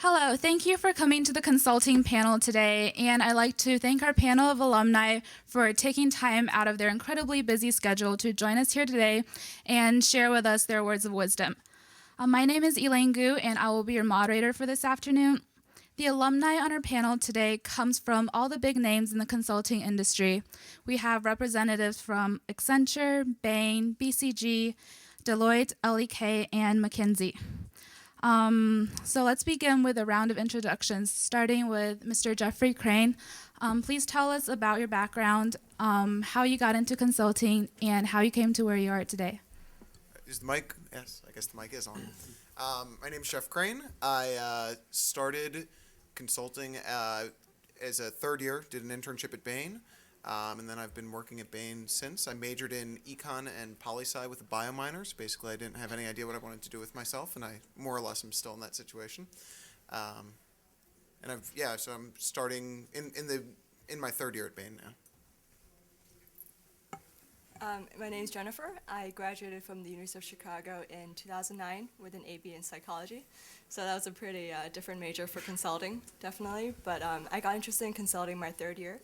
Hello, thank you for coming to the consulting panel today, and I'd like to thank our panel of alumni for taking time out of their incredibly busy schedule to join us here today and share with us their words of wisdom. My name is Elaine Gu, and I will be your moderator for this afternoon. The alumni on our panel today comes from all the big names in the consulting industry. We have representatives from Accenture, Bain, BCG, Deloitte, LEK, and McKinsey. So let's begin with a round of introductions, starting with Mr. Jeffrey Crane. Please tell us about your background, how you got into consulting, and how you came to where you are today. Is the mic? Yes, I guess the mic is on. My name is Jeff Crane. I started consulting as a third year, did an internship at Bain, and then I've been working at Bain since. I majored in econ and poli-sci with a biominor, so basically I didn't have any idea what I wanted to do with myself, and I more or less am still in that situation. So I'm starting in my third year at Bain now. My name is Jennifer. I graduated from the University of Chicago in 2009 with an AB in psychology. So that was a pretty different major for consulting, definitely. But I got interested in consulting my third year.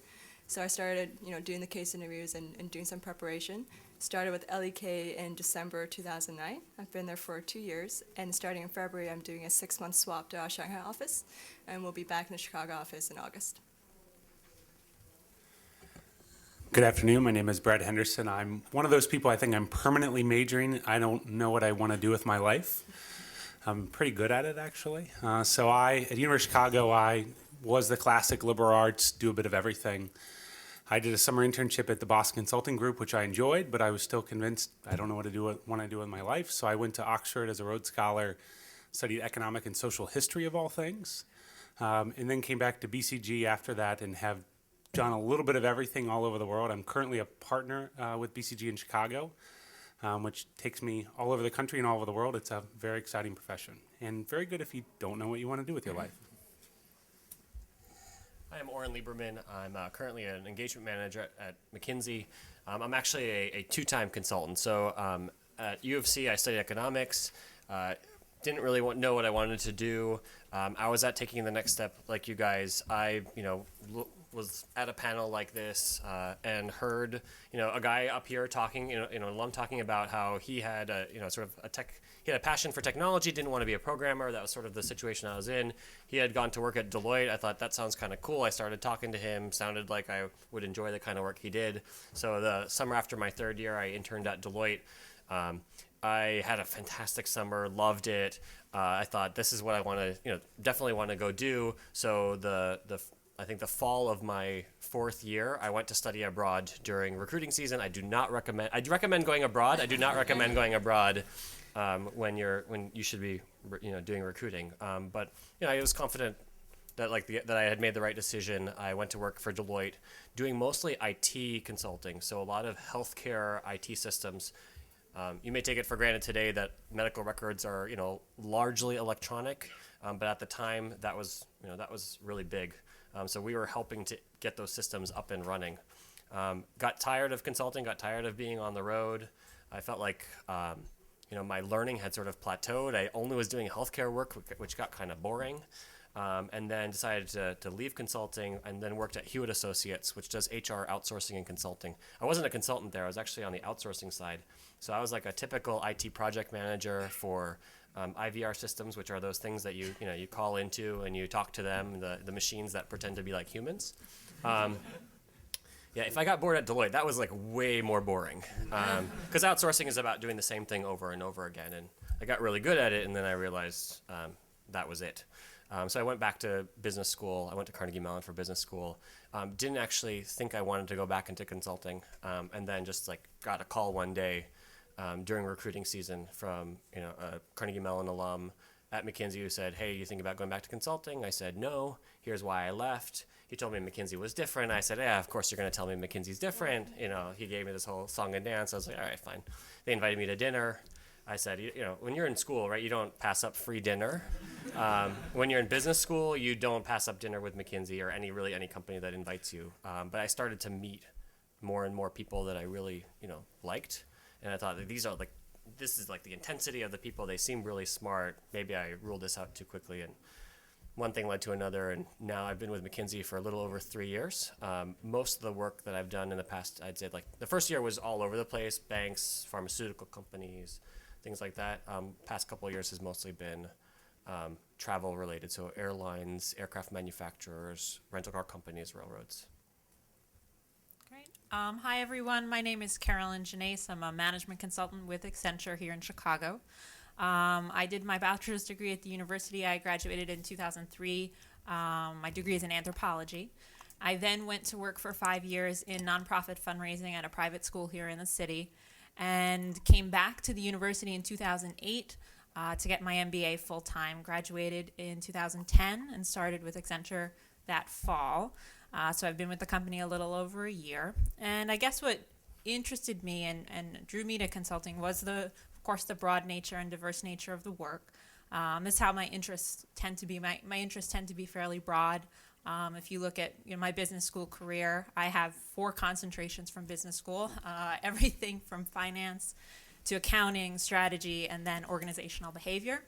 So I started, doing the case interviews and doing some preparation. Started with LEK in December 2009. I've been there for 2 years. And starting in February, I'm doing a 6-month swap to our Shanghai office. And we'll be back in the Chicago office in August. Good afternoon. My name is Brad Henderson. I'm one of those people, I think I'm permanently majoring. I don't know what I want to do with my life. I'm pretty good at it, actually. At the University of Chicago, I was the classic liberal arts, do a bit of everything. I did a summer internship at the Boston Consulting Group, which I enjoyed, but I was still convinced I don't know what to want to do with my life. So I went to Oxford as a Rhodes Scholar, studied economic and social history of all things, and then came back to BCG after that and have done a little bit of everything all over the world. I'm currently a partner with BCG in Chicago, which takes me all over the country and all over the world. It's a very exciting profession and very good if you don't know what you want to do with your life. Hi, I'm OREN LIEBERMAN. I'm currently an engagement manager at McKinsey. I'm actually a two-time consultant. So at U of C, I studied economics. Didn't really know what I wanted to do. I was taking the next step like you guys. I was at a panel like this and heard a guy up here talking, an alum talking about how he had he had a passion for technology, didn't want to be a programmer. That was sort of the situation I was in. He had gone to work at Deloitte. I thought that sounds kind of cool. I started talking to him, sounded like I would enjoy the kind of work he did. So the summer after my third year, I interned at Deloitte. I had a fantastic summer, loved it. I thought this is what I want to, definitely want to go do. So I think the fall of my fourth year, I went to study abroad during recruiting season. I'd recommend going abroad. I do not recommend going abroad when you should be, doing recruiting. But I was confident that that I had made the right decision. I went to work for Deloitte, doing mostly IT consulting. So a lot of healthcare IT systems. You may take it for granted today that medical records are, largely electronic, but at the time that was really big. So we were helping to get those systems up and running. Got tired of consulting, got tired of being on the road. I felt like, my learning had sort of plateaued. I only was doing healthcare work, which got kind of boring. And then decided to leave consulting and then worked at Hewitt Associates, which does HR outsourcing and consulting. I wasn't a consultant there. I was actually on the outsourcing side. So I was like a typical IT project manager for IVR systems, which are those things that you call into and you talk to them, the machines that pretend to be like humans. If I got bored at Deloitte, that was like way more boring. Because outsourcing is about doing the same thing over and over again. And I got really good at it, and then I realized that was it. So I went back to business school. I went to Carnegie Mellon for business school. Didn't actually think I wanted to go back into consulting, and then just got a call one day during recruiting season from a Carnegie Mellon alum at McKinsey who said, "Hey, you think about going back to consulting?" I said, "No. Here's why I left." He told me McKinsey was different. I said, "Yeah, of course you're going to tell me McKinsey's different." He gave me this whole song and dance. I was like, "All right, fine." They invited me to dinner. I said, when you're in school, right, you don't pass up free dinner. When you're in business school, you don't pass up dinner with McKinsey or any company that invites you. But I started to meet more and more people that I really, liked. And I thought that this is the intensity of the people. They seem really smart. Maybe I ruled this out too quickly and one thing led to another, and now I've been with McKinsey for a little over 3 years. Most of the work that I've done in the past, I'd say, like the first year was all over the place: banks, pharmaceutical companies, things like that. Past couple of years has mostly been travel related, so airlines, aircraft manufacturers, rental car companies, railroads. Great. Hi, everyone. My name is CAROLYN. JANNACE. I'm a management consultant with ACCENTURE here in Chicago. I did my bachelor's degree at the university. I graduated in 2003. My degree is in anthropology. I then went to work for 5 years in nonprofit fundraising at a private school here in the city, and came back to the university in 2008 to get my MBA full-time. Graduated in 2010 and started with ACCENTURE that fall. So I've been with the company a little over a year. And I guess what interested me and drew me to consulting was of course, the broad nature and diverse nature of the work. This is how my interests tend to be. My interests tend to be fairly broad. If you look at my business school career, I have 4 concentrations from business school, everything from finance to accounting, strategy, and then organizational behavior.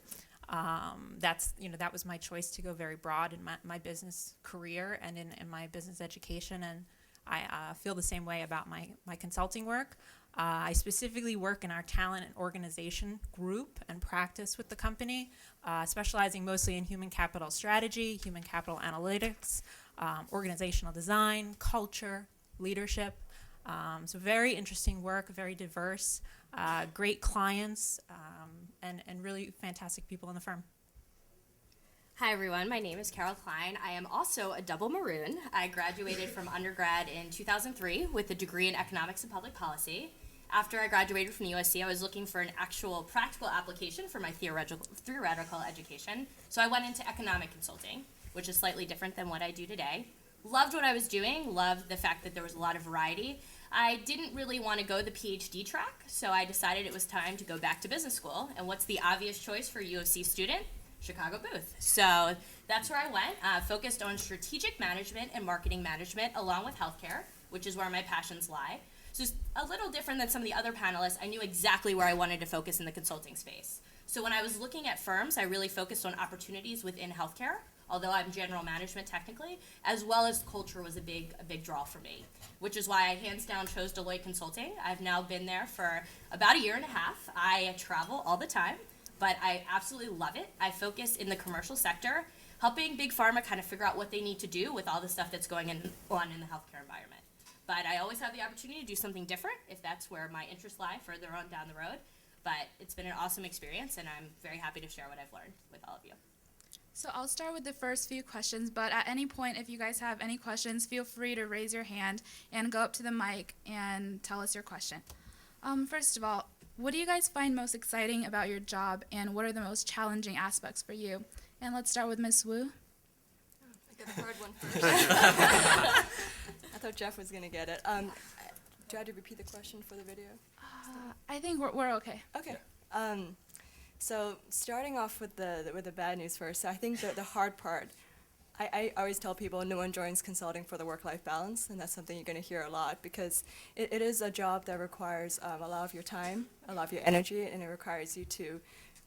That was my choice to go very broad in my business career and in my business education, and I feel the same way about my consulting work. I specifically work in our talent and organization group and practice with the company, specializing mostly in human capital strategy, human capital analytics, organizational design, culture, leadership. So very interesting work, very diverse, great clients, and really fantastic people in the firm. Hi everyone, my name is Carol Klein. I am also a double maroon. I graduated from undergrad in 2003 with a degree in economics and public policy. After I graduated from USC, I was looking for an actual practical application for my theoretical education. So I went into economic consulting, which is slightly different than what I do today. Loved what I was doing, loved the fact that there was a lot of variety. I didn't really want to go the PhD track, so I decided it was time to go back to business school. And what's the obvious choice for a U of C student? Chicago Booth. So that's where I went, focused on strategic management and marketing management along with healthcare, which is where my passions lie. So it's a little different than some of the other panelists. I knew exactly where I wanted to focus in the consulting space. So when I was looking at firms, I really focused on opportunities within healthcare, although I'm general management technically, as well as culture was a big draw for me, which is why I hands down chose Deloitte Consulting. I've now been there for about 1.5 years. I travel all the time, but I absolutely love it. I focus in the commercial sector, helping big pharma kind of figure out what they need to do with all the stuff that's going on in the healthcare environment. But I always have the opportunity to do something different if that's where my interests lie further on down the road. But it's been an awesome experience, and I'm very happy to share what I've learned with all of you. So I'll start with the first few questions, but at any point, if you guys have any questions, feel free to raise your hand and go up to the mic and tell us your question. First of all, what do you guys find most exciting about your job, and what are the most challenging aspects for you? And let's start with Ms. Wu. I got the hard one first. I thought Jeff was going to get it. Do I have to repeat the question for the video? I think we're okay. Okay. So starting off with the bad news first, I think that the hard part, I always tell people no one joins consulting for the work-life balance, and that's something you're going to hear a lot because it is a job that requires a lot of your time, a lot of your energy, and it requires you to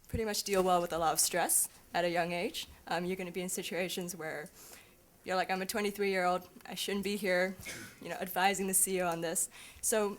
pretty much deal well with a lot of stress at a young age. You're going to be in situations where you're like, I'm a 23-year-old, I shouldn't be here, advising the CEO on this. So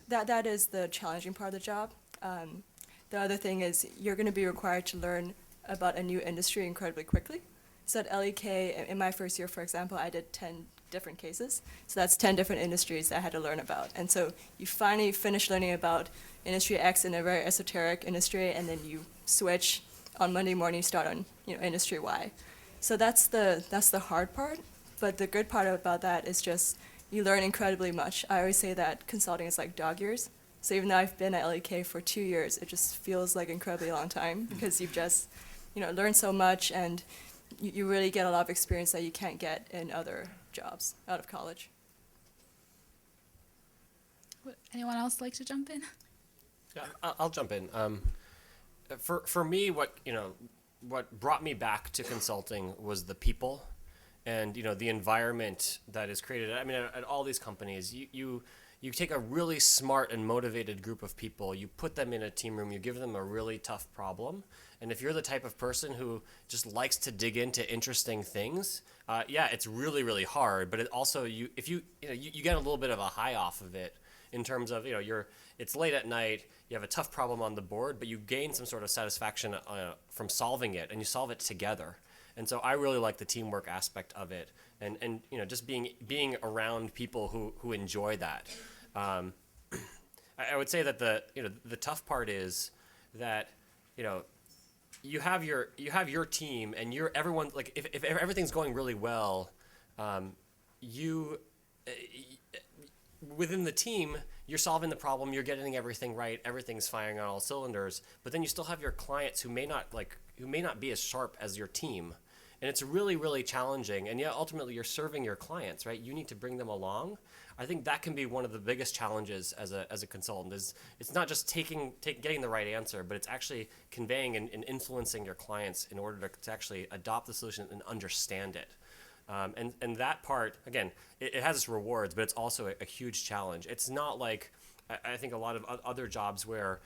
that is the challenging part of the job. The other thing is you're going to be required to learn about a new industry incredibly quickly. So at LEK, in my first year, for example, I did 10 different cases. So that's 10 different industries that I had to learn about. And so you finally finish learning about industry X in a very esoteric industry, and then you switch on Monday morning, start on industry Y. So that's the hard part. But the good part about that is just you learn incredibly much. I always say that consulting is like dog years. So even though I've been at LEK for 2 years, it just feels like an incredibly long time because you've just learned so much, and you really get a lot of experience that you can't get in other jobs out of college. Would anyone else like to jump in? Yeah, I'll jump in. For me, what brought me back to consulting was the people, and the environment that is created. I mean, at all these companies, you you take a really smart and motivated group of people, you put them in a team room, you give them a really tough problem, and if you're the type of person who just likes to dig into interesting things, yeah, it's really, really hard. But it also, you get a little bit of a high off of it in terms of, it's late at night, you have a tough problem on the board, but you gain some sort of satisfaction from solving it, and you solve it together. And so I really like the teamwork aspect of it, and just being around people who enjoy that. I would say that the tough part is that you have your team, and everyone, like, if everything's going really well, within the team, you're solving the problem, you're getting everything right, everything's firing on all cylinders, but then you still have your clients who may not be as sharp as your team. And it's really, really challenging. And yeah, ultimately you're serving your clients, right? You need to bring them along. I think that can be one of the biggest challenges as a consultant. Is it's not just getting the right answer, but it's actually conveying and influencing your clients in order to actually adopt the solution and understand it. And that part, again, it has its rewards, but it's also a huge challenge. It's not like I think a lot of other jobs where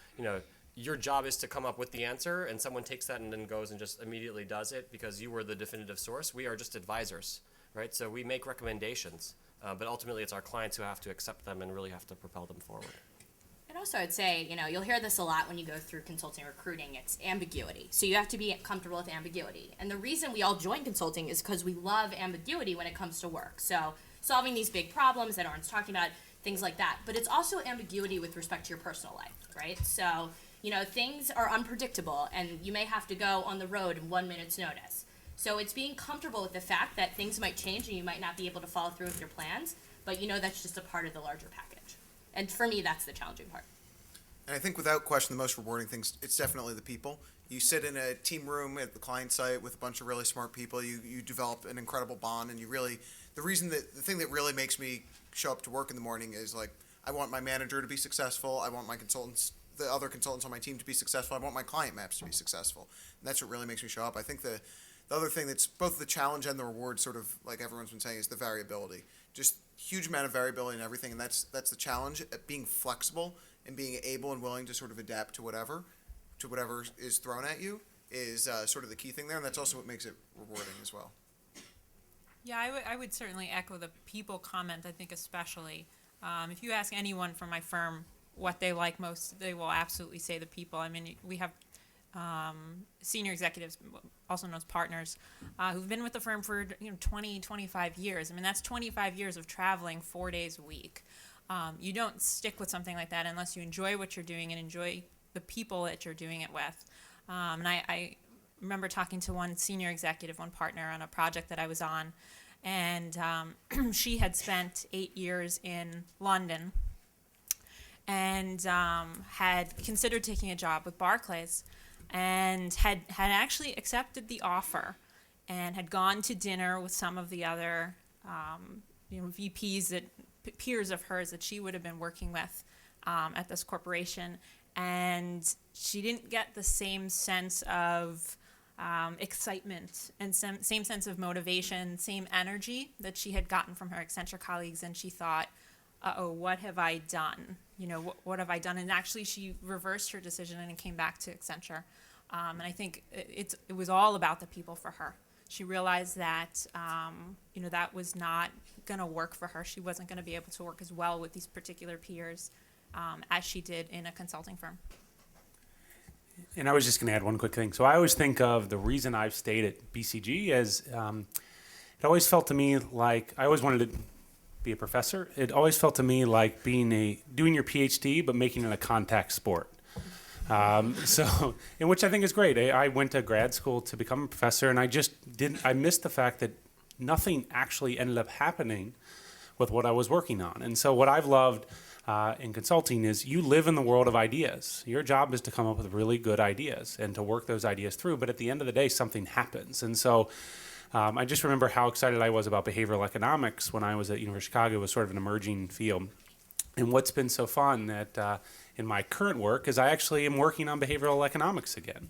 your job is to come up with the answer, and someone takes that and then goes and just immediately does it because you were the definitive source. We are just advisors, right? So we make recommendations, but ultimately it's our clients who have to accept them and really have to propel them forward. And also I'd say, you'll hear this a lot when you go through consulting recruiting, it's ambiguity. So you have to be comfortable with ambiguity. And the reason we all join consulting is because we love ambiguity when it comes to work. So solving these big problems that Oren's talking about, things like that. But it's also ambiguity with respect to your personal life, right? So things are unpredictable, and you may have to go on the road in 1 minute's notice. So it's being comfortable with the fact that things might change and you might not be able to follow through with your plans, but that's just a part of the larger package. And for me, that's the challenging part. And I think without question, the most rewarding things, it's definitely the people. You sit in a team room at the client site with a bunch of really smart people, you develop an incredible bond, and the thing that really makes me show up to work in the morning is, like, I want my manager to be successful, I want the other consultants on my team to be successful, I want my client maps to be successful. And that's what really makes me show up. I think the other thing that's both the challenge and the reward, sort of like everyone's been saying, is the variability. Just huge amount of variability in everything, and that's the challenge, at being flexible and being able and willing to sort of adapt to whatever is thrown at you is sort of the key thing there, and that's also what makes it rewarding as well. Yeah, I would certainly echo the people comment, I think especially. If you ask anyone from my firm what they like most, they will absolutely say the people. I mean, we have senior executives, also known as partners, who've been with the firm for 20, 25 years. I mean, that's 25 years of traveling 4 days a week. You don't stick with something like that unless you enjoy what you're doing and enjoy the people that you're doing it with. And I remember talking to one senior executive, one partner on a project that I was on, and she had spent 8 years in London and had considered taking a job with Barclays, and had actually accepted the offer and had gone to dinner with some of the other VPs, peers of hers that she would have been working with at this corporation, and she didn't get the same sense of excitement and same sense of motivation, same energy that she had gotten from her Accenture colleagues, and she thought, uh-oh, what have I done? What have I done? And actually she reversed her decision and came back to Accenture. And I think it was all about the people for her. She realized that, that was not going to work for her. She wasn't going to be able to work as well with these particular peers as she did in a consulting firm. And I was just going to add one quick thing. So I always think of the reason I've stayed at BCG as it always felt to me like I always wanted to be a professor. It always felt to me like doing your PhD but making it a contact sport. In which I think is great. I went to grad school to become a professor, and I missed the fact that nothing actually ended up happening with what I was working on. And so what I've loved in consulting is you live in the world of ideas. Your job is to come up with really good ideas and to work those ideas through, but at the end of the day, something happens. And so I just remember how excited I was about behavioral economics when I was at University of Chicago. It was sort of an emerging field. And what's been so fun that in my current work is I actually am working on behavioral economics again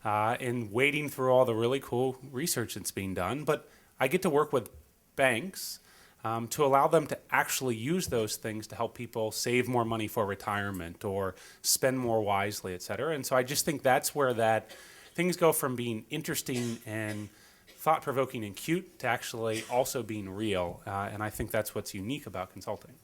and wading through all the really cool research that's being done. But I get to work with banks to allow them to actually use those things to help people save more money for retirement or spend more wisely, et cetera. And so I just think that's where that things go from being interesting and thought-provoking and cute to actually also being real. And I think that's what's unique about consulting.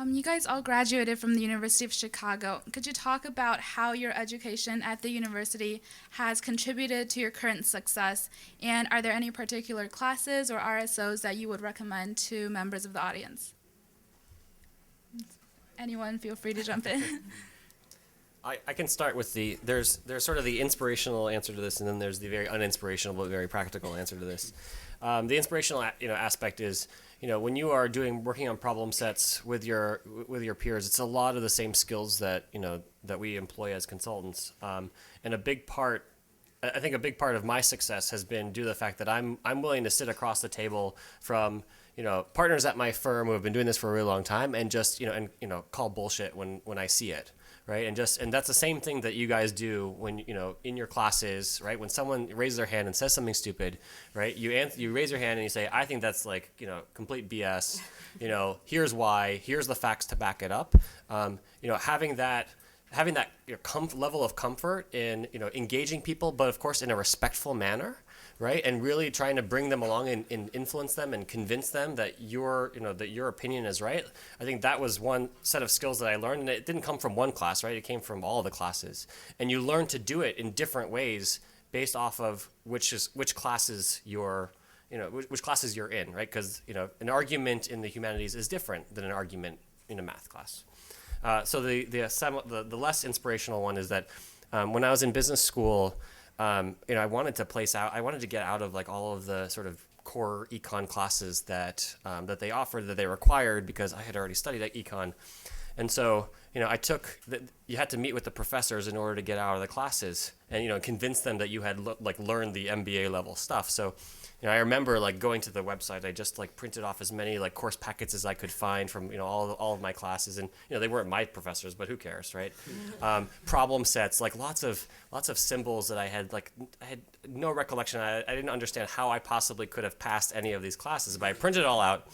You guys all graduated from the University of Chicago. Could you talk about how your education at the university has contributed to your current success? And are there any particular classes or RSOs that you would recommend to members of the audience? Anyone, feel free to jump in. I can start with there's sort of the inspirational answer to this, and then there's the very uninspirational but very practical answer to this. The inspirational aspect is, when you are working on problem sets with your peers, it's a lot of the same skills that that we employ as consultants. And I think a big part of my success has been due to the fact that I'm willing to sit across the table from partners at my firm who have been doing this for a really long time and just call bullshit when I see it. Right, and that's the same thing that you guys do when in your classes, right? When someone raises their hand and says something stupid, right? You raise your hand and you say, "I think that's complete BS." Here's why. Here's the facts to back it up. Having that level of comfort in engaging people, but of course in a respectful manner, right? And really trying to bring them along and influence them and convince them that your opinion is right. I think that was one set of skills that I learned, and it didn't come from one class, right? It came from all the classes, and you learn to do it in different ways based off of which classes you're in, right? Because an argument in the humanities is different than an argument in a math class. So the less inspirational one is that when I was in business school, I wanted to get out of all of the sort of core econ classes that they offered, that they required, because I had already studied at econ. And so, you had to meet with the professors in order to get out of the classes and, convince them that you had learned the MBA level stuff. So, I remember going to the website. I just printed off as many course packets as I could find from all of my classes, and they weren't my professors, but who cares, right? Problem sets, lots of symbols that I had no recollection. I didn't understand how I possibly could have passed any of these classes, but I printed it all out,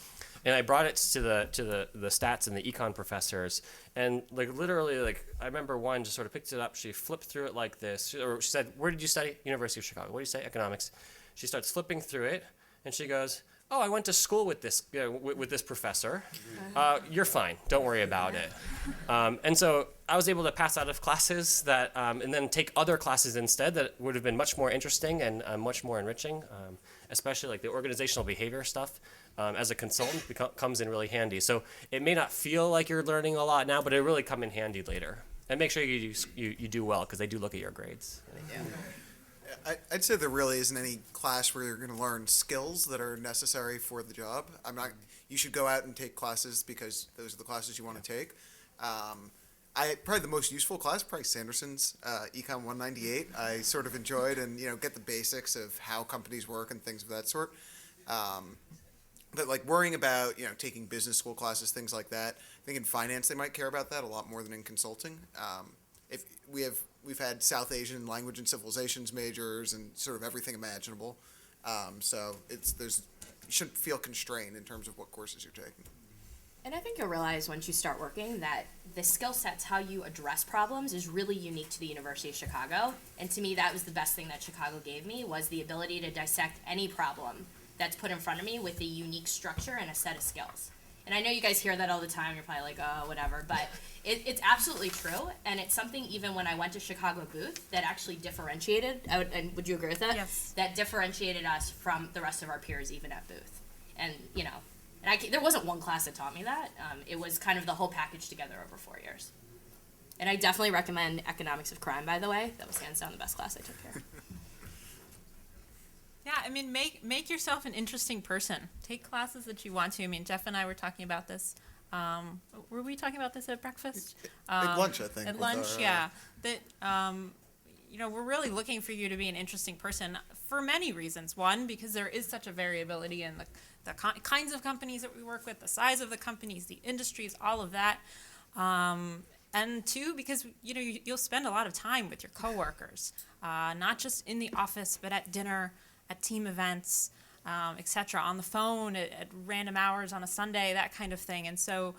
and I brought it to the stats and the econ professors, and literally I remember one just sort of picked it up. She flipped through it like this, or she said, "Where did you study?" University of Chicago. What do you say? Economics. She starts flipping through it, and she goes, "Oh, I went to school with this professor. You're fine. Don't worry about it." And so I was able to pass out of classes that, and then take other classes instead that would have been much more interesting and much more enriching, especially the organizational behavior stuff. As a consultant, comes in really handy. So it may not feel like you're learning a lot now, but it really come in handy later. And make sure you do well, because they do look at your grades. Yeah. I'd say there really isn't any class where you're going to learn skills that are necessary for the job. You should go out and take classes because those are the classes you want to take. Probably the most useful class, probably Sanderson's Econ 198. I sort of enjoyed and get the basics of how companies work and things of that sort. But worrying about taking business school classes, things like that. I think in finance they might care about that a lot more than in consulting. If we've had South Asian language and civilizations majors and sort of everything imaginable. So you shouldn't feel constrained in terms of what courses you're taking. And I think you'll realize once you start working that the skill sets, how you address problems, is really unique to the University of Chicago. And to me, that was the best thing that Chicago gave me, was the ability to dissect any problem that's put in front of me with a unique structure and a set of skills. And I know you guys hear that all the time. You're probably like, oh, whatever. But it's absolutely true. And it's something, even when I went to Chicago Booth, that actually differentiated. And would you agree with that? Yes. That differentiated us from the rest of our peers, even at Booth. And, there wasn't one class that taught me that. It was kind of the whole package together over 4 years. And I definitely recommend Economics of Crime, by the way. That was hands down the best class I took here. Yeah, make yourself an interesting person. Take classes that you want to. Jeff and I were talking about this. Were we talking about this at breakfast? At lunch, I think. At lunch, yeah. That we're really looking for you to be an interesting person for many reasons. One, because there is such a variability in the kinds of companies that we work with, the size of the companies, the industries, all of that. And two, because you'll spend a lot of time with your coworkers, not just in the office, but at dinner, at team events. etc., on the phone at random hours on a Sunday, that kind of thing. And so,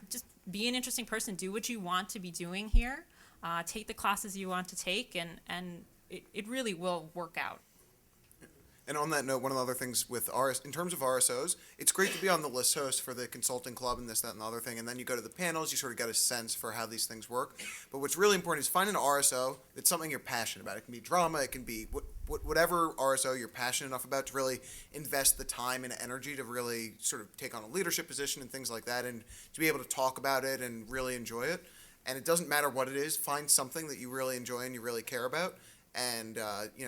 just be an interesting person. Do what you want to be doing here. Take the classes you want to take, and it really will work out. And on that note, one of the other things with in terms of RSOs, it's great to be on the list host for the consulting club and this, that, and the other thing. And then you go to the panels, you sort of get a sense for how these things work. But what's really important is find an RSO that's something you're passionate about. It can be drama, it can be whatever RSO you're passionate enough about to really invest the time and energy to really sort of take on a leadership position and things like that, and to be able to talk about it and really enjoy it. And it doesn't matter what it is, find something that you really enjoy and you really care about, and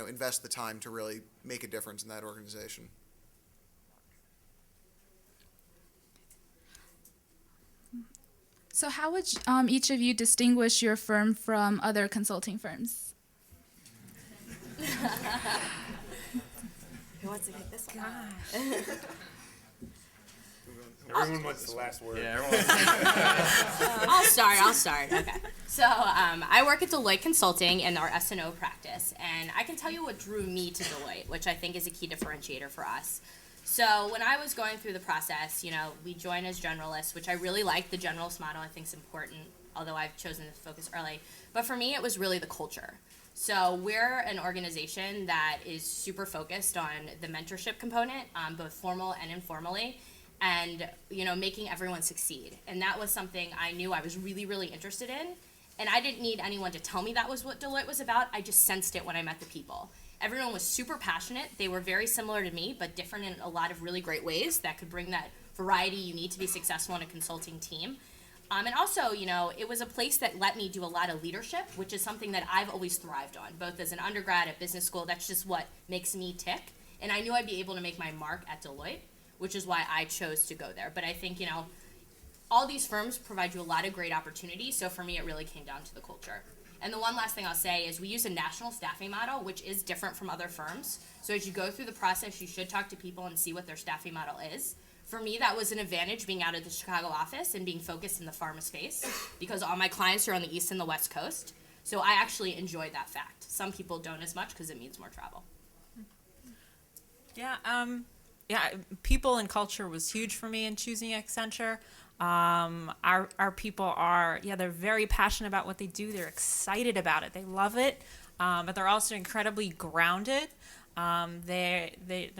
invest the time to really make a difference in that organization. So how would each of you distinguish your firm from other consulting firms? Who wants to get this one? Everyone wants the last word. Yeah, everyone. I'll start. Okay. So I work at Deloitte Consulting in our S&O practice, and I can tell you what drew me to Deloitte, which I think is a key differentiator for us. So when I was going through the process, we join as generalists, which I really like. The generalist model I think is important, although I've chosen to focus early. But for me, it was really the culture. So we're an organization that is super focused on the mentorship component, both formal and informally, and making everyone succeed. And that was something I knew I was really, really interested in. And I didn't need anyone to tell me that was what Deloitte was about. I just sensed it when I met the people. Everyone was super passionate. They were very similar to me, but different in a lot of really great ways that could bring that variety you need to be successful in a consulting team. And also, it was a place that let me do a lot of leadership, which is something that I've always thrived on, both as an undergrad at business school. That's just what makes me tick. And I knew I'd be able to make my mark at Deloitte, which is why I chose to go there. But I think, all these firms provide you a lot of great opportunities. So for me, it really came down to the culture. And the one last thing I'll say is we use a national staffing model, which is different from other firms. So as you go through the process, you should talk to people and see what their staffing model is. For me, that was an advantage being out of the Chicago office and being focused in the pharma space because all my clients are on the East and the West Coast. So I actually enjoyed that fact. Some people don't as much because it means more travel. Yeah, people and culture was huge for me in choosing Accenture. Our people are, they're very passionate about what they do. They're excited about it. They love it, but they're also incredibly grounded. They're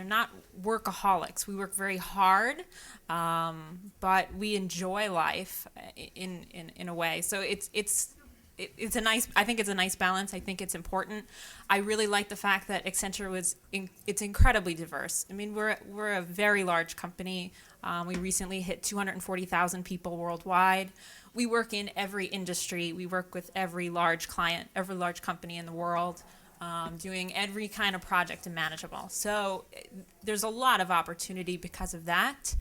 not workaholics. We work very hard, but we enjoy life in a way. So it's a nice. I think it's a nice balance. I think it's important. I really like the fact that Accenture it's incredibly diverse. I mean, we're a very large company. We recently hit 240,000 people worldwide. We work in every industry. We work with every large client, every large company in the world, doing every kind of project imaginable. So there's a lot of opportunity because of that.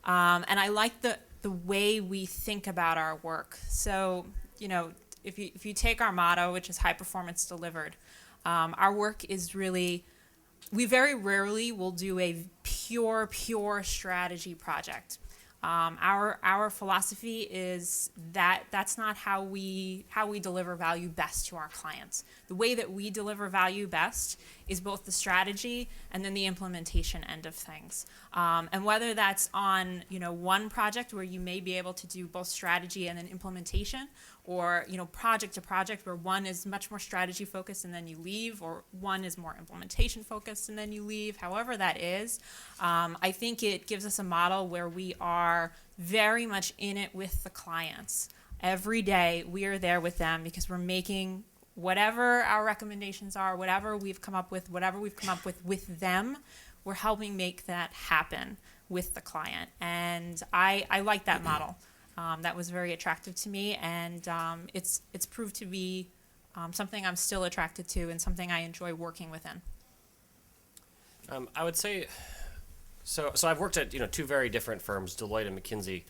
And I like the way we think about our work. So, if you take our motto, which is high performance delivered, our work is really, we very rarely will do a pure strategy project. Our philosophy is that that's not how we deliver value best to our clients. The way that we deliver value best is both the strategy and then the implementation end of things. And whether that's on one project where you may be able to do both strategy and then implementation, or project to project where one is much more strategy focused and then you leave, or one is more implementation focused and then you leave, however that is, I think it gives us a model where we are very much in it with the clients. Every day we are there with them because we're making whatever our recommendations are, whatever we've come up with with them, we're helping make that happen with the client. And I like that model. That was very attractive to me, and it's proved to be something I'm still attracted to and something I enjoy working within. I would say, so I've worked at two very different firms, Deloitte and McKinsey.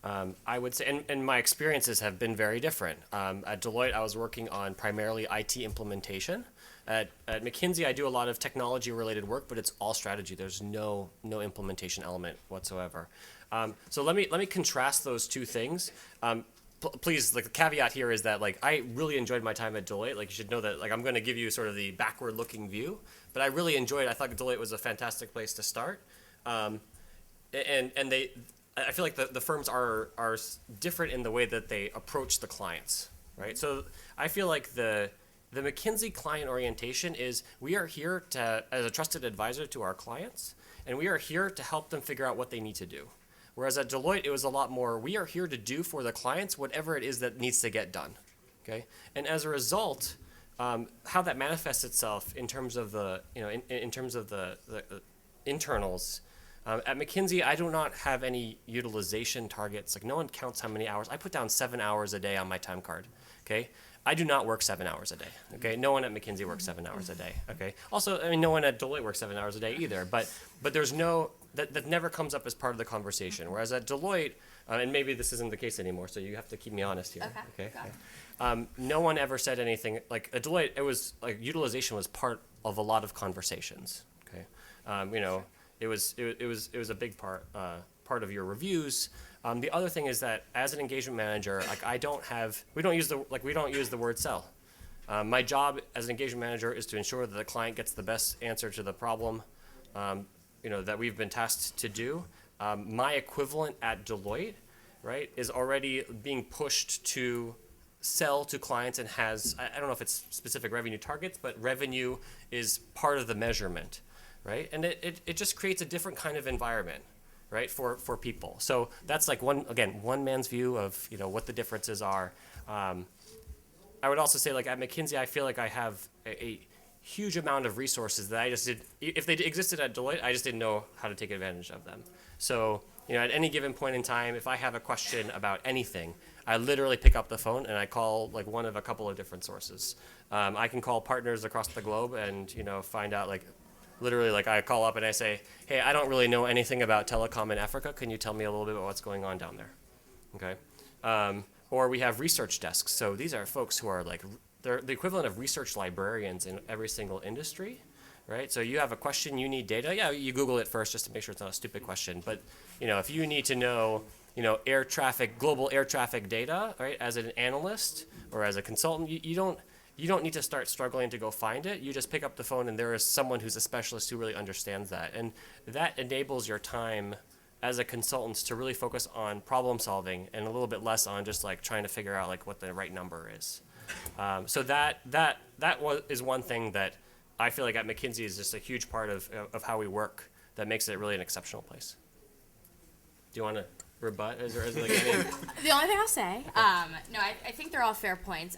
I would say, and my experiences have been very different. At Deloitte, I was working on primarily IT implementation. At McKinsey, I do a lot of technology-related work, but it's all strategy. There's no implementation element whatsoever. So let me contrast those two things. please, like the caveat here is that like I really enjoyed my time at Deloitte. Like you should know that like I'm going to give you sort of the backward-looking view, but I really enjoyed it. I thought Deloitte was a fantastic place to start, and they. I feel like the firms are different in the way that they approach the clients, right? So I feel like the McKinsey client orientation is we are here to as a trusted advisor to our clients, and we are here to help them figure out what they need to do. Whereas at Deloitte, it was a lot more, we are here to do for the clients whatever it is that needs to get done, okay? And as a result, how that manifests itself in terms of the, in terms of the internals, at McKinsey, I do not have any utilization targets. Like no one counts how many hours. I put down 7 hours a day on my time card, okay? I do not work 7 hours a day, okay? No one at McKinsey works 7 hours a day, okay? Also, I mean, no one at Deloitte works 7 hours a day either, but there's no, that never comes up as part of the conversation. Whereas at Deloitte, and maybe this isn't the case anymore, so you have to keep me honest here, okay? No one ever said anything, like at Deloitte, it was, like utilization was part of a lot of conversations, okay? It was a big part of your reviews. The other thing is that as an engagement manager, like we don't use the word sell. My job as an engagement manager is to ensure that the client gets the best answer to the problem, that we've been tasked to do. My equivalent at Deloitte, right, is already being pushed to sell to clients and has, I don't know if it's specific revenue targets, but revenue is part of the measurement. Right, and it just creates a different kind of environment, right, for people. So that's like one man's view of what the differences are. I would also say like at McKinsey, I feel like I have a huge amount of resources that I just did. If they existed at Deloitte, I just didn't know how to take advantage of them. So at any given point in time, if I have a question about anything, I literally pick up the phone and I call like one of a couple of different sources. I can call partners across the globe and find out like. Literally, like I call up and I say, hey, I don't really know anything about telecom in Africa. Can you tell me a little bit about what's going on down there? Okay. Or we have research desks. So these are folks who are like, they're the equivalent of research librarians in every single industry, right? So you have a question, you need data. Yeah, you Google it first just to make sure it's not a stupid question. But, if you need to know, air traffic, global air traffic data, right, as an analyst or as a consultant, you don't need to start struggling to go find it. You just pick up the phone and there is someone who's a specialist who really understands that. And that enables your time as a consultant to really focus on problem solving and a little bit less on just like trying to figure out like what the right number is. So that is one thing that I feel like at McKinsey is just a huge part of how we work that makes it really an exceptional place. Do you want to rebut? Is there like any? The only thing I'll say, no, I think they're all fair points.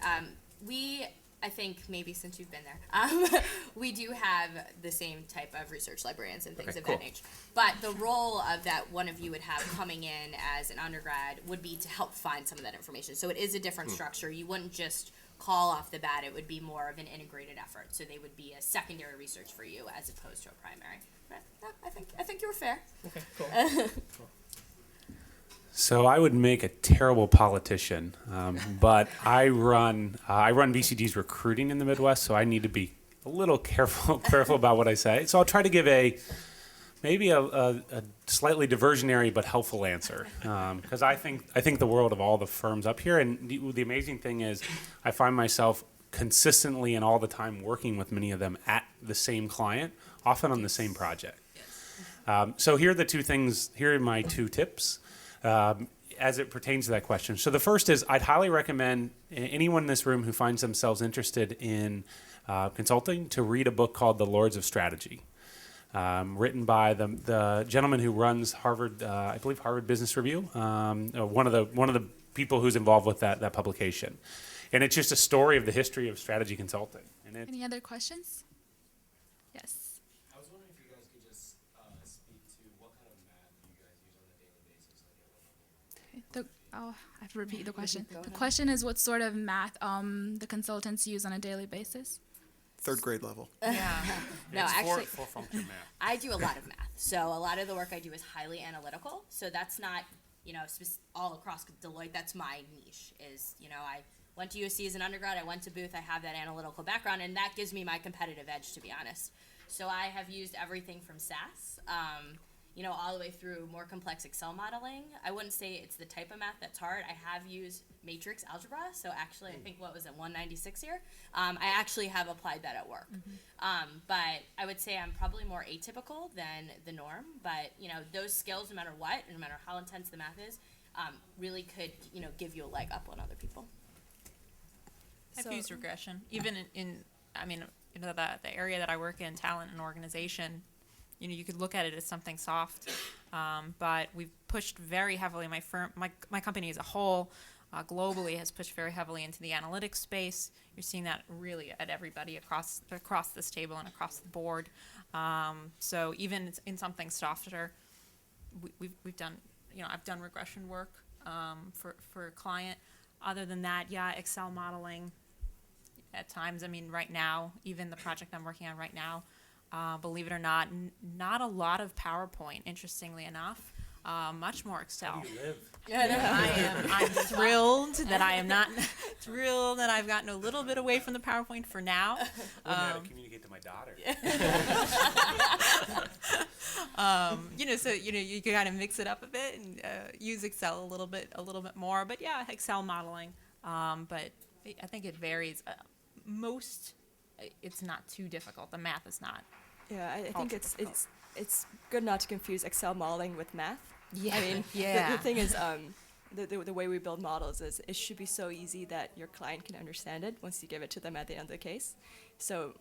I think maybe since you've been there, we do have the same type of research librarians and things of that nature. But the role of that one of you would have coming in as an undergrad would be to help find some of that information. So it is a different structure. You wouldn't just call off the bat. It would be more of an integrated effort. So they would be a secondary research for you as opposed to a primary. But no, I think you were fair. Okay, cool. So I would make a terrible politician, but I run BCG's recruiting in the Midwest, so I need to be a little careful about what I say. So I'll try to give maybe a slightly diversionary but helpful answer, because I think the world of all the firms up here, and the amazing thing is I find myself consistently and all the time working with many of them at the same client, often on the same project. So here are the two things. Here are my two tips. As it pertains to that question. So the first is I'd highly recommend anyone in this room who finds themselves interested in consulting to read a book called The Lords of Strategy, written by the gentleman who runs Harvard, I believe Harvard Business Review, one of the people who's involved with that publication. And it's just a story of the history of strategy consulting. And Any other questions? Yes. I was wondering if you guys could just speak to what kind of math you guys use on a daily basis. I have to repeat the question. The question is what sort of math the consultants use on a daily basis? Third grade level. No, it's actually, for function math. I do a lot of math. So a lot of the work I do is highly analytical. So that's not, all across Deloitte. That's my niche is, I went to USC as an undergrad. I went to Booth. I have that analytical background, and that gives me my competitive edge, to be honest. So I have used everything from SAS, all the way through more complex Excel modeling. I wouldn't say it's the type of math that's hard. I have used matrix algebra, so actually I think, what was it, 196 here? I actually have applied that at work. But I would say I'm probably more atypical than the norm, but those skills, no matter what, and no matter how intense the math is, really could give you a leg up on other people. I've used regression, even the area that I work in, talent and organization. You could look at it as something soft, but we've pushed very heavily. My company as a whole, globally, has pushed very heavily into the analytics space. You're seeing that really at everybody across this table and across the board. So even in something softer, we've done. I've done regression work for a client. Other than that, yeah, Excel modeling. At times, right now, even the project I'm working on right now, believe it or not, not a lot of PowerPoint, interestingly enough, much more Excel. I'm thrilled that I am not thrilled that I've gotten a little bit away from the PowerPoint for now. I how to communicate to my daughter. You can kind of mix it up a bit and use Excel a little bit more. But yeah, Excel modeling. But I think it varies. It's not too difficult. The math is not. Yeah, I think it's good not to confuse Excel modeling with math. Yeah. The thing is, the way we build models is it should be so easy that your client can understand it once you give it to them at the end of the case. So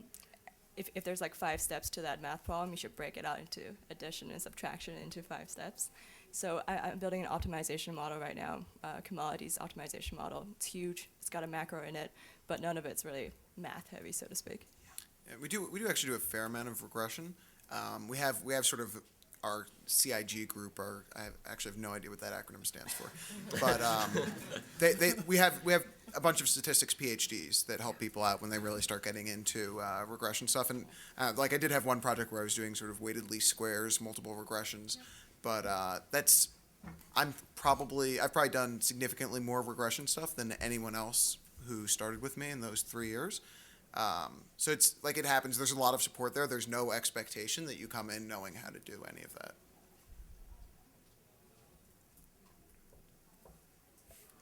if there's like 5 steps to that math problem, you should break it out into addition and subtraction into 5 steps. So I'm building an optimization model right now, commodities optimization model. It's huge. It's got a macro in it, but none of it's really math heavy, so to speak. Yeah, we do actually do a fair amount of regression. We have sort of our CIG group. I actually have no idea what that acronym stands for, but we have a bunch of statistics PhDs that help people out when they really start getting into regression stuff. And like I did have one project where I was doing sort of weighted least squares, multiple regressions, but I've probably done significantly more regression stuff than anyone else who started with me in those 3 years. So it's like it happens. There's a lot of support there. There's no expectation that you come in knowing how to do any of that.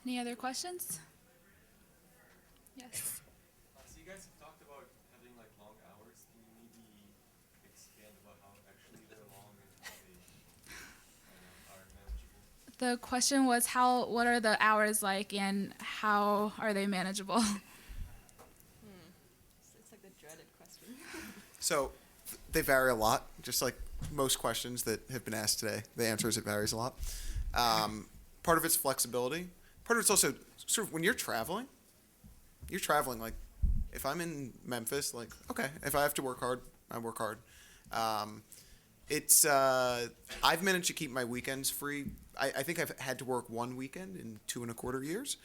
Any other questions? Yes. So you guys have talked about having like long hours. Can you maybe expand about how actually they're long and how they are manageable? The question was what are the hours like and how are they manageable? It's like the dreaded question. So they vary a lot, just like most questions that have been asked today. The answer is it varies a lot. Part of it's flexibility. Part of it's also sort of when you're traveling like if I'm in Memphis, like, okay, if I have to work hard, I work hard. I've managed to keep my weekends free. I think I've had to work one weekend in 2.25 years.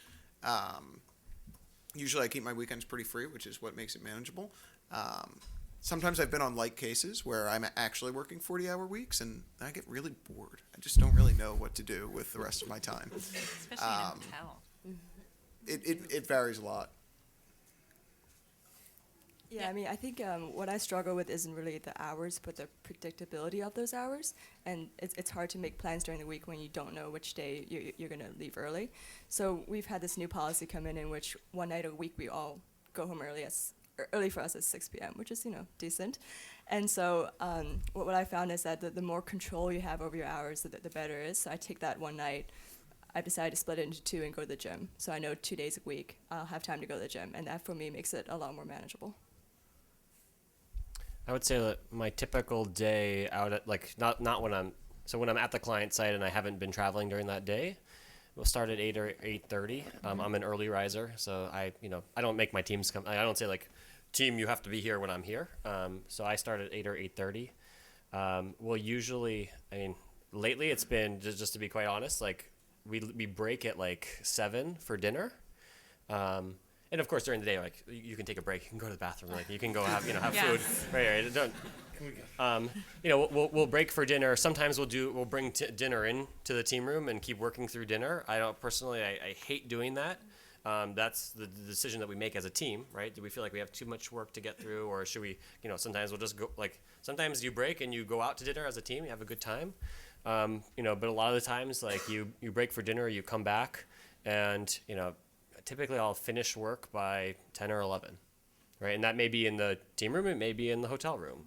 Usually I keep my weekends pretty free, which is what makes it manageable. Sometimes I've been on light cases where I'm actually working 40-hour weeks, and I get really bored. I just don't really know what to do with the rest of my time. Especially in Intel. It varies a lot. Yeah, I think what I struggle with isn't really the hours, but the predictability of those hours. And it's hard to make plans during the week when you don't know which day you're going to leave early. So we've had this new policy come in which one night a week we all go home early. Early for us is 6 p.m., which is, decent. And so what I found is that the more control you have over your hours, the better it is. So I take that one night. I've decided to split it into 2 and go to the gym. So I know 2 days a week I'll have time to go to the gym. And that, for me, makes it a lot more manageable. I would say that my typical day out at not when I'm at the client site and I haven't been traveling during that day, we'll start at 8 or 8:30. I'm an early riser, so I don't make my teams come. I don't say like, team, you have to be here when I'm here. So I start at 8 or 8:30. We'll usually, lately it's been just to be quite honest, like we break at like 7 for dinner. And of course, during the day, like you can take a break, you can go to the bathroom, like you can go have food. Right. Don't. We'll break for dinner. Sometimes we'll bring dinner in to the team room and keep working through dinner. I don't personally. I hate doing that. That's the decision that we make as a team, right? Do we feel like we have too much work to get through, or should we, sometimes we'll just go, like, sometimes you break and you go out to dinner as a team, you have a good time. But a lot of the times, like, you break for dinner, you come back, and, typically I'll finish work by 10 or 11, right? And that may be in the team room, it may be in the hotel room.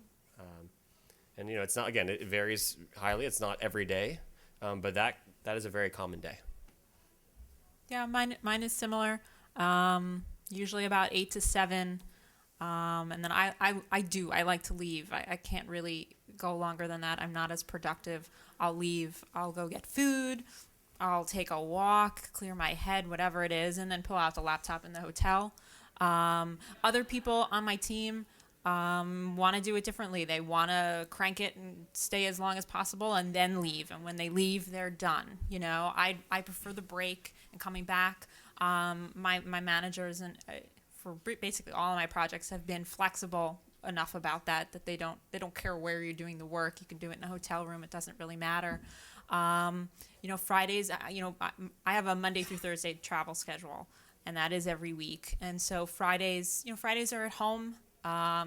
And, it's not, again, it varies highly. It's not every day, but that is a very common day. Yeah, mine is similar. Usually about 8 to 7. And then I like to leave. I can't really go longer than that. I'm not as productive. I'll leave. I'll go get food. I'll take a walk, clear my head, whatever it is, and then pull out the laptop in the hotel. Other people on my team want to do it differently. They want to crank it and stay as long as possible and then leave. And when they leave, they're done. I prefer the break and coming back. My managers and for basically all of my projects have been flexible enough about that they don't care where you're doing the work. You can do it in a hotel room. It doesn't really matter. Fridays, I have a Monday through Thursday travel schedule, and that is every week. And so Fridays are at home.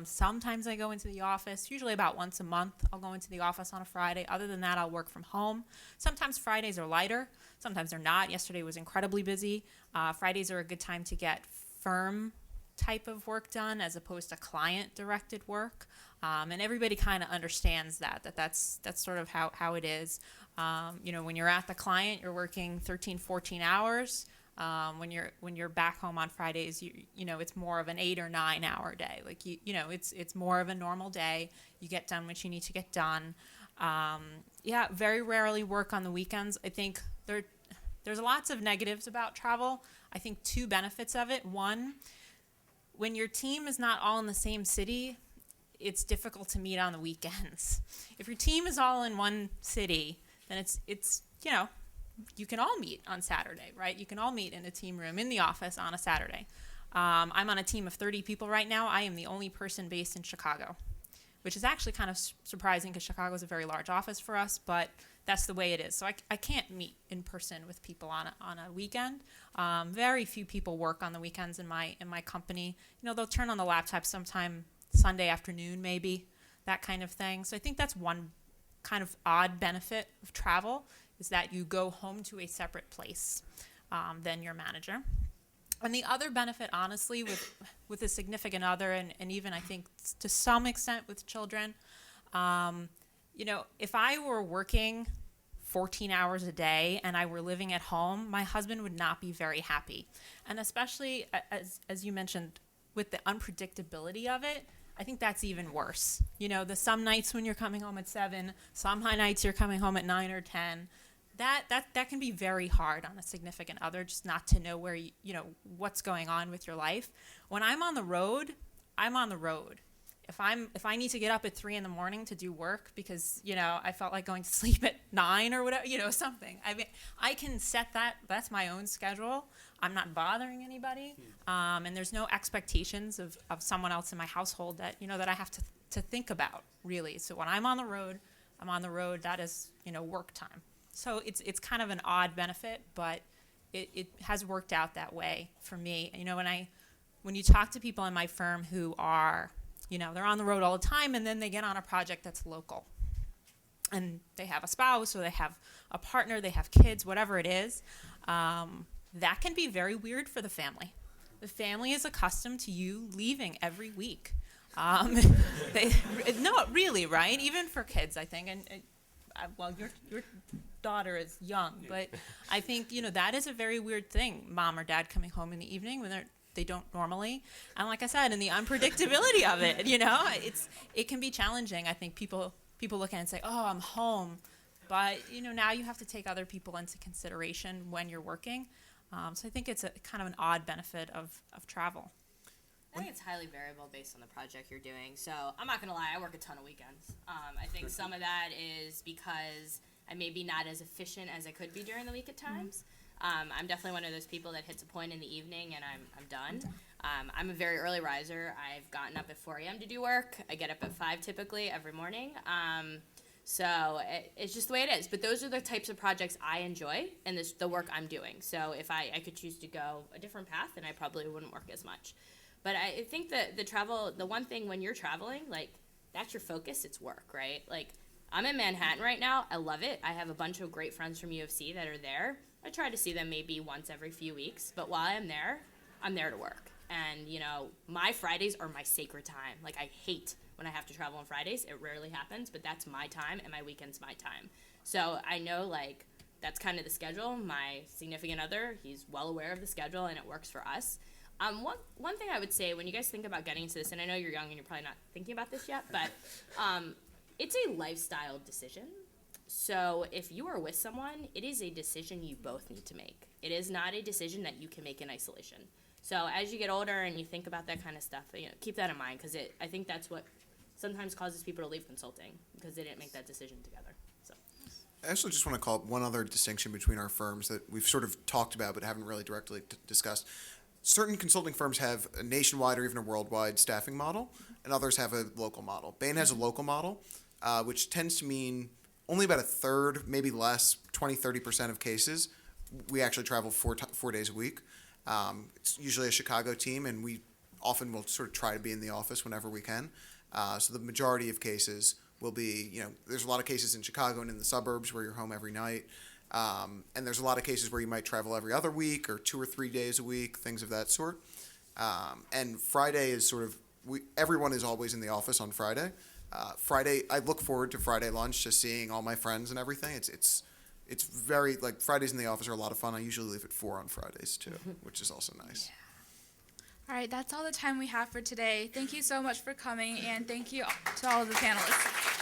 Sometimes I go into the office, usually about once a month. I'll go into the office on a Friday. Other than that, I'll work from home. Sometimes Fridays are lighter. Sometimes they're not. Yesterday was incredibly busy. Fridays are a good time to get firm type of work done as opposed to client-directed work. And everybody kind of understands that's sort of how it is. When you're at the client, you're working 13, 14 hours. When you're back home on Fridays, it's more of an 8 or 9 hour day. Like it's more of a normal day. You get done what you need to get done. Very rarely work on the weekends. I think there's lots of negatives about travel. I think 2 benefits of it. One, when your team is not all in the same city, it's difficult to meet on the weekends. If your team is all in one city, then it's you can all meet on Saturday, right? You can all meet in a team room in the office on a Saturday. I'm on a team of 30 people right now. I am the only person based in Chicago, which is actually kind of surprising because Chicago is a very large office for us, but that's the way it is. So I can't meet in person with people on a weekend. Very few people work on the weekends in my company. They'll turn on the laptop sometime Sunday afternoon, maybe, that kind of thing. So I think that's one kind of odd benefit of travel, is that you go home to a separate place than your manager. And the other benefit, honestly, with a significant other, and even I think to some extent with children, if I were working 14 hours a day and I were living at home, my husband would not be very happy. And especially, as you mentioned, with the unpredictability of it, I think that's even worse. Some nights when you're coming home at 7, some nights you're coming home at 9 or 10. That can be very hard on a significant other, just not to know where what's going on with your life. When I'm on the road, I'm on the road. If I need to get up at 3 a.m. to do work because I felt like going to sleep at 9 or whatever, something. I mean, I can set that. That's my own schedule. I'm not bothering anybody, and there's no expectations of someone else in my household that that I have to think about, really. So when I'm on the road, That is work time. So it's kind of an odd benefit, but it has worked out that way for me. When you talk to people in my firm who are, they're on the road all the time, and then they get on a project that's local, and they have a spouse or they have a partner, they have kids, whatever it is, that can be very weird for the family. The family is accustomed to you leaving every week. No, really, right? Even for kids, I think. Well, your daughter is young, but I think that is a very weird thing. Mom or dad coming home in the evening when they don't normally, and like I said, and the unpredictability of it, it can be challenging. I think people look at it and say, "Oh, I'm home," but now you have to take other people into consideration when you're working. So I think it's a kind of an odd benefit of travel. I think it's highly variable based on the project you're doing. So I'm not going to lie, I work a ton of weekends. I think some of that is because I may be not as efficient as I could be during the week at times. I'm definitely one of those people that hits a point in the evening and I'm done. I'm a very early riser. I've gotten up at 4 a.m. to do work. I get up at 5 typically every morning. So it's just the way it is. But those are the types of projects I enjoy and the work I'm doing. So if I could choose to go a different path, then I probably wouldn't work as much. But I think that the one thing when you're traveling, like, that's your focus, it's work, right? Like, I'm in Manhattan right now. I love it. I have a bunch of great friends from U of C that are there. I try to see them maybe once every few weeks. But while I'm there to work. And, you know, my Fridays are my sacred time. Like, I hate when I have to travel on Fridays. It rarely happens, but that's my time, and my weekend's my time. So I know, like, that's kind of the schedule. My significant other, he's well aware of the schedule, and it works for us. One thing I would say when you guys think about getting into this, and I know you're young and you're probably not thinking about this yet, but it's a lifestyle decision. So if you are with someone, it is a decision you both need to make. It is not a decision that you can make in isolation. So as you get older and you think about that kind of stuff, you know, keep that in mind, because I think that's what sometimes causes people to leave consulting, because they didn't make that decision together. So. I actually just want to call out one other distinction between our firms that we've sort of talked about but haven't really directly discussed. Certain consulting firms have a nationwide or even a worldwide staffing model, and others have a local model. Bain has a local model, which tends to mean only about a third, maybe less, 20-30% of cases, we actually travel 4 days a week. It's usually a Chicago team, and we often will sort of try to be in the office whenever we can. So the majority of cases will be, you know, there's a lot of cases in Chicago and in the suburbs where you're home every night. And there's a lot of cases where you might travel every other week or 2 or 3 days a week, things of that sort. And Friday is sort of, everyone is always in the office on Friday. Friday, I look forward to Friday lunch, just seeing all my friends and everything. It's very, like, Fridays in the office are a lot of fun. I usually leave at 4 on Fridays too, which is also nice. All right, that's all the time we have for today. Thank you so much for coming, and thank you to all of the panelists.